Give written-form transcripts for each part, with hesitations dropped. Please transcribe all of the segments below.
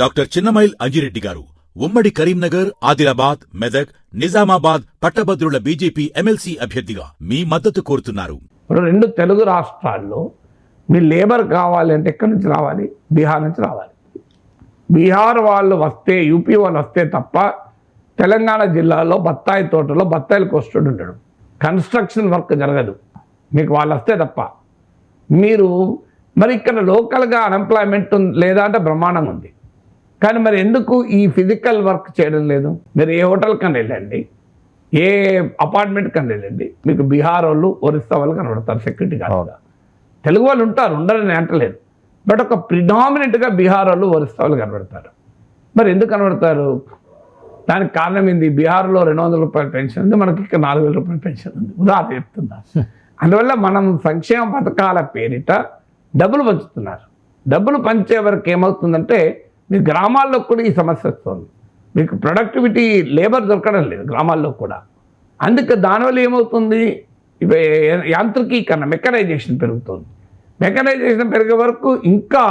Doctor Chinnamail Anji Reddy గారు ఉమ్మడి కరీంనగర్, ఆదిలాబాద్, మెదక్, నిజామాబాద్ పట్టభద్రుల బీజేపీ ఎమ్మెల్సీ అభ్యర్థిగా మీ మద్దతు కోరుతున్నారు. రెండు తెలుగు రాష్ట్రాల్లో మీ లేబర్ కావాలి అంటే ఎక్కడి నుంచి రావాలి? బీహార్ నుంచి రావాలి. బీహార్ వాళ్ళు వస్తే, యూపీ వాళ్ళు వస్తే తప్ప తెలంగాణ జిల్లాలో బత్తాయి తోటలో బత్తాయిలు కోస్తుడు ఉంటాడు. కన్స్ట్రక్షన్ వర్క్ జరగదు మీకు వాళ్ళు వస్తే తప్ప. మీరు మరి ఇక్కడ లోకల్గా అన్ఎంప్లాయ్మెంట్ లేదా అంటే బ్రహ్మాండంగా ఉంది. కానీ మరి ఎందుకు ఈ ఫిజికల్ వర్క్ చేయడం లేదు? మీరు ఏ హోటల్ కన్నా వెళ్ళండి, ఏ అపార్ట్మెంట్ కన్నా వెళ్ళండి, మీకు బీహార్ వాళ్ళు, ఒరిస్సా వాళ్ళు కనబడతారు సెక్యూరిటీ గార్డ్గా. తెలుగు వాళ్ళు ఉంటారు, ఉండరని అంటలేదు. బట్ ఒక ప్రిడామినెంట్గా బీహార్ వాళ్ళు, ఒరిస్సా వాళ్ళు కనబడతారు. మరి ఎందుకు కనబడతారు? దానికి కారణం ఏంది? బీహార్లో 200 రూపాయల పెన్షన్ ఉంది, మనకి ఇక్కడ 4000 రూపాయల పెన్షన్ ఉంది. ఉదాహరణ చెప్తున్నా. అందువల్ల మనం సంక్షేమ పథకాల పేరిట డబ్బులు పంచుతున్నారు. డబ్బులు పంచే వరకు ఏమవుతుందంటే మీ గ్రామాల్లో కూడా ఈ సమస్య వస్తుంది. మీకు ప్రొడక్టివిటీ లేబర్ దొరకడం లేదు గ్రామాల్లో కూడా. అందుకే దానివల్ల ఏమవుతుంది? యాంత్రికీకరణ, మెకనైజేషన్ పెరుగుతుంది. మెకనైజేషన్ పెరిగే వరకు ఇంకా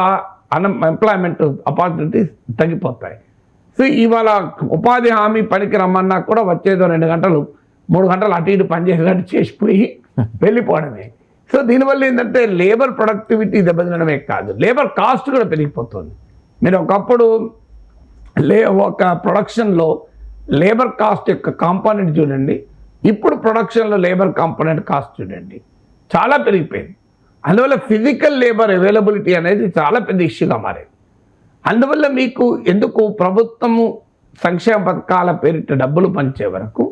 ఎంప్లాయ్మెంట్ ఆపర్చునిటీస్ తగ్గిపోతాయి. సో ఇవాళ ఉపాధి హామీ పనికి రమ్మన్నా కూడా వచ్చేదో 2 గంటలు 3 గంటలు అటు ఇటు పనిచేసినట్టు చేసిపోయి వెళ్ళిపోవడమే. సో దీనివల్ల ఏంటంటే లేబర్ ప్రొడక్టివిటీ దెబ్బతినడమే కాదు, లేబర్ కాస్ట్ కూడా పెరిగిపోతుంది. మీరు ఒకప్పుడు ఒక ప్రొడక్షన్లో లేబర్ కాస్ట్ యొక్క కాంపోనెంట్ చూడండి, ఇప్పుడు ప్రొడక్షన్లో లేబర్ కాంపోనెంట్ కాస్ట్ చూడండి, చాలా పెరిగిపోయింది. అందువల్ల ఫిజికల్ లేబర్ అవైలబిలిటీ అనేది చాలా పెద్ద ఇష్యూగా మారేది. అందువల్ల మీకు ఎందుకు ప్రభుత్వము సంక్షేమ పథకాల పేరిట డబ్బులు పంచే వరకు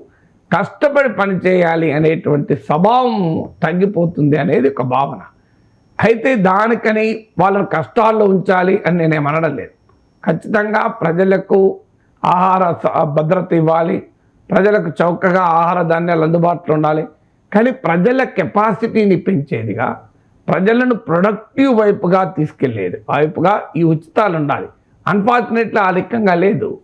కష్టపడి పనిచేయాలి అనేటువంటి స్వభావం తగ్గిపోతుంది అనేది ఒక భావన. అయితే దానికని వాళ్ళని కష్టాల్లో ఉంచాలి అని నేనేమనడం లేదు. ఖచ్చితంగా ప్రజలకు ఆహార భద్రత ఇవ్వాలి, ప్రజలకు చౌకగా ఆహార ధాన్యాలు అందుబాటులో ఉండాలి. కానీ ప్రజల కెపాసిటీని పెంచేదిగా, ప్రజలను ప్రొడక్టివ్ వైపుగా తీసుకెళ్లేది వైపుగా ఈ ఉచితాలు ఉండాలి. అన్ఫార్చునేట్లీ ఆ రకంగా లేదు.